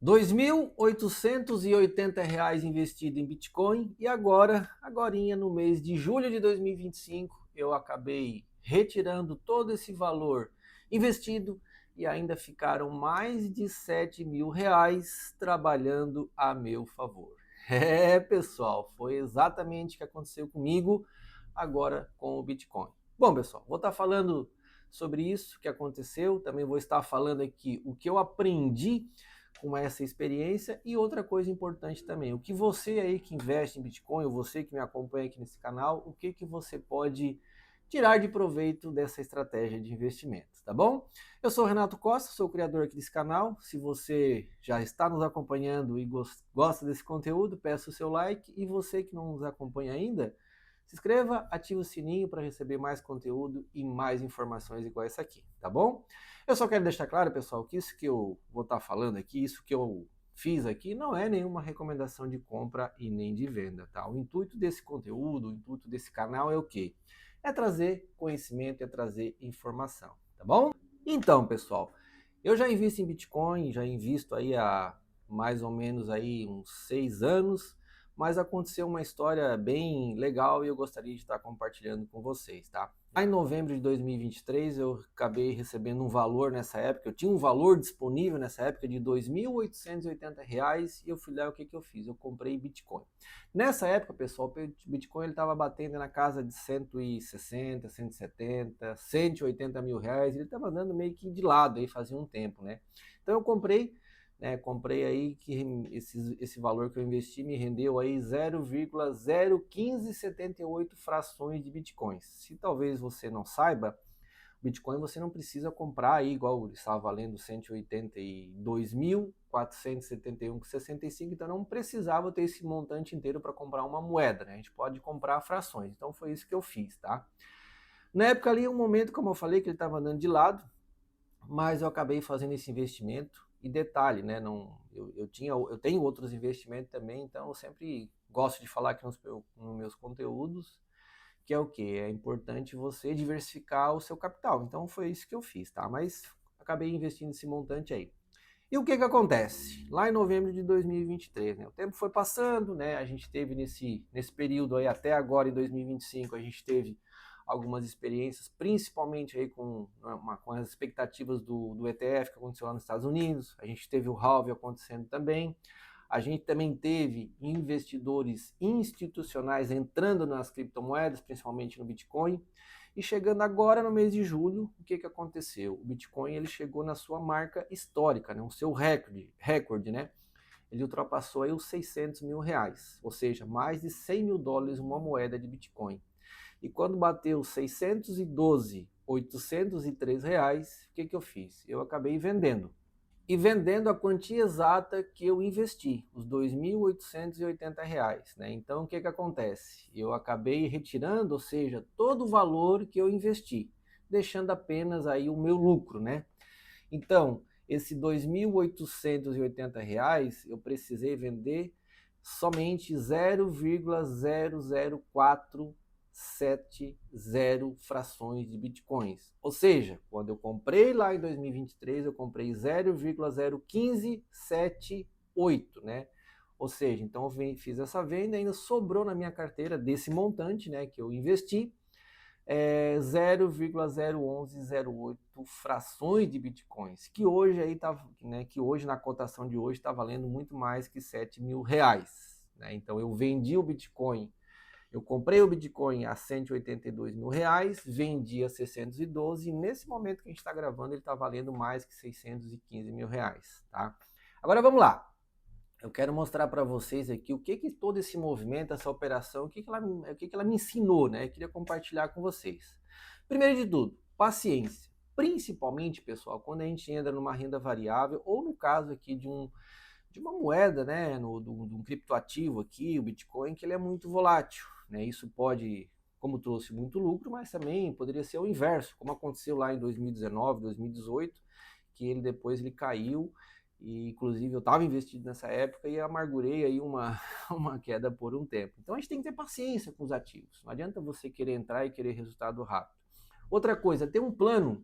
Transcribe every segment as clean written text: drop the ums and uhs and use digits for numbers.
R$ 2.880 investido em Bitcoin e agorinha no mês de julho de 2025, eu acabei retirando todo esse valor investido e ainda ficaram mais de R$ 7.000 trabalhando a meu favor. Pessoal, foi exatamente o que aconteceu comigo agora com o Bitcoin. Bom, pessoal, vou estar falando sobre isso que aconteceu, também vou estar falando aqui o que eu aprendi com essa experiência e outra coisa importante também, o que você aí que investe em Bitcoin, ou você que me acompanha aqui nesse canal, o que você pode tirar de proveito dessa estratégia de investimento, tá bom? Eu sou o Renato Costa, sou o criador aqui desse canal. Se você já está nos acompanhando e gosta desse conteúdo, peço o seu like, e você que não nos acompanha ainda, se inscreva, ative o sininho para receber mais conteúdo e mais informações igual essa aqui, tá bom? Eu só quero deixar claro, pessoal, que isso que eu vou estar falando aqui, isso que eu fiz aqui, não é nenhuma recomendação de compra e nem de venda, tá? O intuito desse conteúdo, o intuito desse canal é o quê? É trazer conhecimento, é trazer informação, tá bom? Então, pessoal, eu já invisto em Bitcoin, já invisto aí há mais ou menos aí uns 6 anos, mas aconteceu uma história bem legal e eu gostaria de estar compartilhando com vocês, tá? Lá em novembro de 2023 eu acabei recebendo um valor nessa época, eu tinha um valor disponível nessa época de R$ 2.880 e eu fui lá, o que eu fiz? Eu comprei Bitcoin. Nessa época, pessoal, o Bitcoin ele estava batendo na casa de 160, 170, R$ 180.000, ele estava andando meio que de lado aí fazia um tempo, né? Então eu comprei, né, comprei aí que esse valor que eu investi me rendeu aí 0,01578 frações de bitcoins. Se talvez você não saiba, Bitcoin você não precisa comprar aí igual estava valendo 182.471,65, então não precisava ter esse montante inteiro para comprar uma moeda, né? A gente pode comprar frações. Então foi isso que eu fiz, tá? Na época ali, um momento, como eu falei, que ele estava andando de lado, mas eu acabei fazendo esse investimento. E detalhe, né? Não, eu tenho outros investimentos também, então eu sempre gosto de falar aqui nos meus conteúdos, que é o que? É importante você diversificar o seu capital. Então foi isso que eu fiz, tá? Mas acabei investindo esse montante aí. E o que acontece? Lá em novembro de 2023, né? O tempo foi passando, né? A gente teve nesse período aí, até agora em 2025, a gente teve algumas experiências, principalmente aí com as expectativas do ETF que aconteceu lá nos Estados Unidos. A gente teve o halving acontecendo também. A gente também teve investidores institucionais entrando nas criptomoedas, principalmente no Bitcoin. E chegando agora no mês de julho, o que aconteceu? O Bitcoin ele chegou na sua marca histórica, né? O seu recorde, né? Ele ultrapassou aí os R$ 600.000, ou seja, mais de US$ 100.000 uma moeda de Bitcoin. E quando bateu 612.803 reais, o que eu fiz? Eu acabei vendendo. E vendendo a quantia exata que eu investi, os R$ 2.880, né? Então o que acontece? Eu acabei retirando, ou seja, todo o valor que eu investi, deixando apenas aí o meu lucro, né? Então, esse R$ 2.880 eu precisei vender somente 0,00470 frações de bitcoins. Ou seja, quando eu comprei lá em 2023, eu comprei 0,01578, né? Ou seja, então eu fiz essa venda e ainda sobrou na minha carteira desse montante, né, que eu investi, 0,01108 frações de bitcoins, que hoje aí tá, né, que hoje na cotação de hoje está valendo muito mais que R$ 7.000, né? Então eu vendi o Bitcoin, eu comprei o Bitcoin a R$ 182.000, vendi a 612 e nesse momento que a gente está gravando ele está valendo mais que R$ 615.000, tá? Agora vamos lá. Eu quero mostrar para vocês aqui o que todo esse movimento, essa operação, o que ela me ensinou, né? Eu queria compartilhar com vocês. Primeiro de tudo, paciência. Principalmente, pessoal, quando a gente entra numa renda variável, ou no caso aqui de uma moeda, né? De um criptoativo aqui, o Bitcoin, que ele é muito volátil, né? Isso pode, como trouxe muito lucro, mas também poderia ser o inverso, como aconteceu lá em 2019, 2018, que ele depois ele caiu. E inclusive eu estava investido nessa época e amargurei aí uma queda por um tempo. Então a gente tem que ter paciência com os ativos. Não adianta você querer entrar e querer resultado rápido. Outra coisa, ter um plano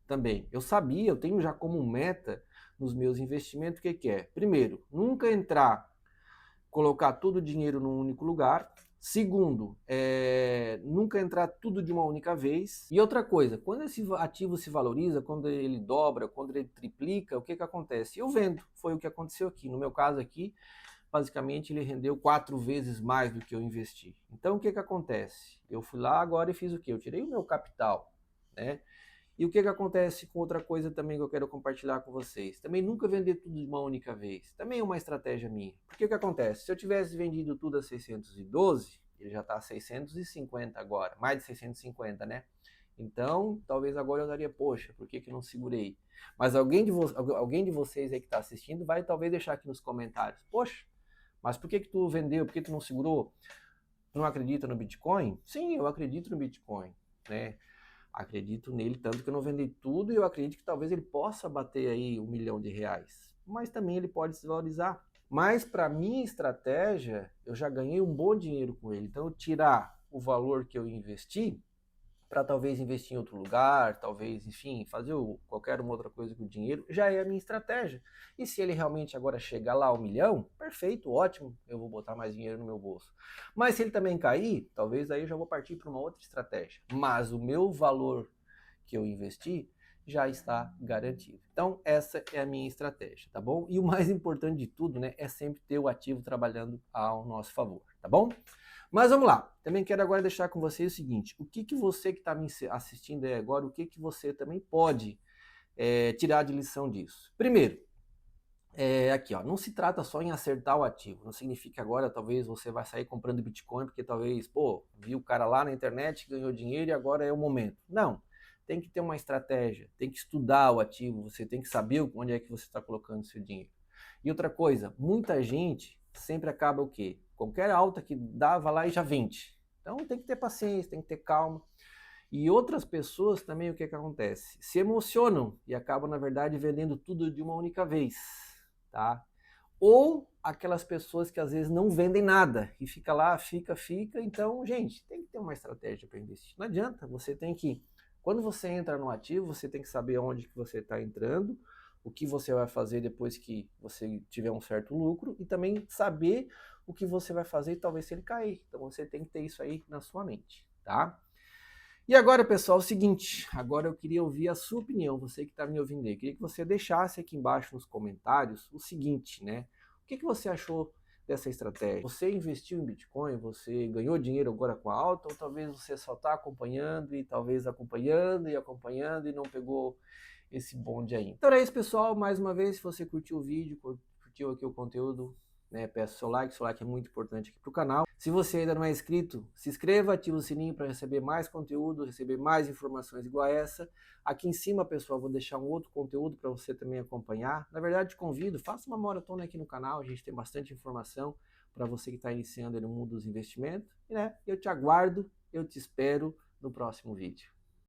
também. Eu sabia, eu tenho já como meta nos meus investimentos, o que que é? Primeiro, nunca entrar, colocar todo o dinheiro num único lugar. Segundo, nunca entrar tudo de uma única vez. E outra coisa, quando esse ativo se valoriza, quando ele dobra, quando ele triplica, o que que acontece? Eu vendo. Foi o que aconteceu aqui. No meu caso aqui, basicamente ele rendeu 4 vezes mais do que eu investi. Então o que que acontece? Eu fui lá agora e fiz o quê? Eu tirei o meu capital, né? E o que que acontece com outra coisa também que eu quero compartilhar com vocês? Também nunca vender tudo de uma única vez. Também é uma estratégia minha. Porque o que acontece? Se eu tivesse vendido tudo a 612, ele já está a 650 agora, mais de 650, né? Então, talvez agora eu daria, poxa, por que que eu não segurei? Mas alguém de vocês aí que está assistindo vai talvez deixar aqui nos comentários, poxa, mas por que que tu vendeu? Por que tu não segurou? Tu não acredita no Bitcoin? Sim, eu acredito no Bitcoin, né? Acredito nele, tanto que eu não vendi tudo e eu acredito que talvez ele possa bater aí R$ 1 milhão. Mas também ele pode se valorizar. Mas para minha estratégia, eu já ganhei um bom dinheiro com ele. Então, eu tirar o valor que eu investi para talvez investir em outro lugar, talvez, enfim, fazer qualquer uma outra coisa com o dinheiro, já é a minha estratégia. E se ele realmente agora chegar lá ao 1 milhão, perfeito, ótimo, eu vou botar mais dinheiro no meu bolso. Mas se ele também cair, talvez aí eu já vou partir para uma outra estratégia. Mas o meu valor que eu investi já está garantido. Então, essa é a minha estratégia, tá bom? E o mais importante de tudo, né, é sempre ter o ativo trabalhando ao nosso favor, tá bom? Mas vamos lá, também quero agora deixar com vocês o seguinte, o que que você que está me assistindo aí agora, o que que você também pode tirar de lição disso? Primeiro, aqui ó, não se trata só em acertar o ativo, não significa que agora talvez você vai sair comprando Bitcoin porque talvez, pô, viu o cara lá na internet, ganhou dinheiro e agora é o momento. Não, tem que ter uma estratégia, tem que estudar o ativo, você tem que saber onde é que você está colocando seu dinheiro. E outra coisa, muita gente sempre acaba o quê? Qualquer alta que dá, vai lá e já vende. Então tem que ter paciência, tem que ter calma. E outras pessoas também, o que que acontece? Se emocionam e acabam, na verdade, vendendo tudo de uma única vez, tá? Ou aquelas pessoas que às vezes não vendem nada e fica lá, fica. Então, gente, tem que ter uma estratégia para investir. Não adianta, você tem que, quando você entra no ativo, você tem que saber onde que você está entrando, o que você vai fazer depois que você tiver um certo lucro e também saber o que você vai fazer talvez se ele cair. Então você tem que ter isso aí na sua mente, tá? E agora, pessoal, é o seguinte, agora eu queria ouvir a sua opinião, você que está me ouvindo aí. Eu queria que você deixasse aqui embaixo nos comentários o seguinte, né? O que que você achou dessa estratégia? Você investiu em Bitcoin, você ganhou dinheiro agora com a alta, ou talvez você só está acompanhando e talvez acompanhando e não pegou esse bonde aí. Então é isso, pessoal. Mais uma vez, se você curtiu o vídeo, curtiu aqui o conteúdo, né, peço seu like é muito importante aqui para o canal. Se você ainda não é inscrito, se inscreva, ative o sininho para receber mais conteúdo, receber mais informações igual a essa. Aqui em cima, pessoal, vou deixar um outro conteúdo para você também acompanhar. Na verdade, te convido, faça uma maratona aqui no canal, a gente tem bastante informação para você que está iniciando no mundo dos investimentos. E, né, eu te aguardo, eu te espero no próximo vídeo.